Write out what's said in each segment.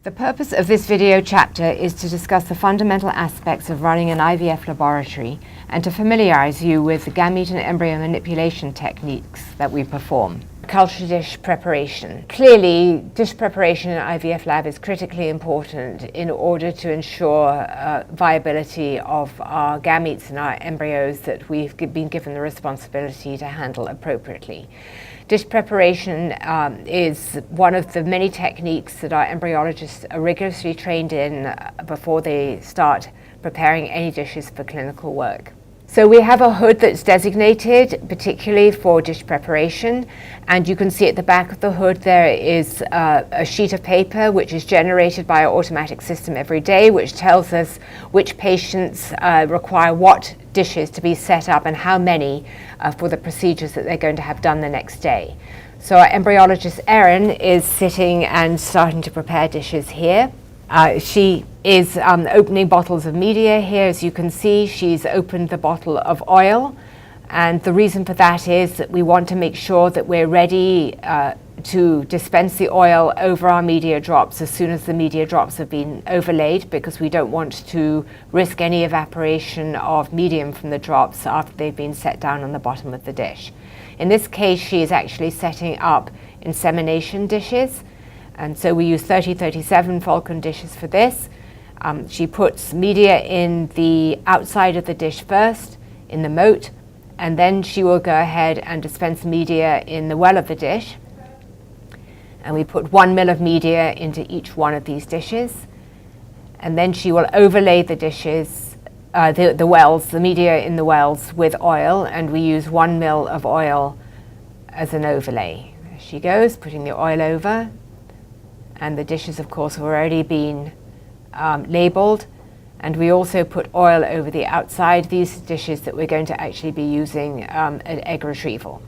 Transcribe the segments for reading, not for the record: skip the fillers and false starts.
The purpose of this video chapter is to discuss the fundamental aspects of running an IVF laboratory and to familiarize you with the gamete and embryo manipulation techniques that we perform. Culture dish preparation. Clearly, dish preparation in an IVF lab is critically important in order to ensure viability of our gametes and our embryos that we've been given the responsibility to handle appropriately. Dish preparation is one of the many techniques that our embryologists are rigorously trained in before they start preparing any dishes for clinical work. So we have a hood that's designated particularly for dish preparation, and you can see at the back of the hood there is a sheet of paper which is generated by our automatic system every day, which tells us which patients require what dishes to be set up and how many for the procedures that they're going to have done the next day. So our embryologist Erin is sitting and starting to prepare dishes here. She is opening bottles of media here. As you can see, she's opened the bottle of oil, and the reason for that is that we want to make sure that we're ready to dispense the oil over our media drops as soon as the media drops have been overlaid, because we don't want to risk any evaporation of medium from the drops after they've been set down on the bottom of the dish. In this case, she is actually setting up insemination dishes. And so we use 3037 Falcon dishes for this. She puts media in the outside of the dish first, in the moat, and then she will go ahead and dispense media in the well of the dish. And we put 1 ml of media into each one of these dishes. And then she will overlay the dishes, the wells, the media in the wells with oil, and we use 1 ml of oil as an overlay. There she goes, putting the oil over. And the dishes, of course, have already been labeled. And we also put oil over the outside, these dishes that we're going to actually be using at egg retrieval.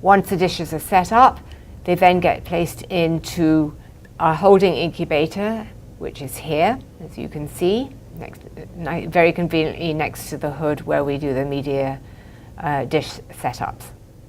Once the dishes are set up, they then get placed into our holding incubator, which is here, as you can see. Very conveniently next to the hood where we do the media dish setups.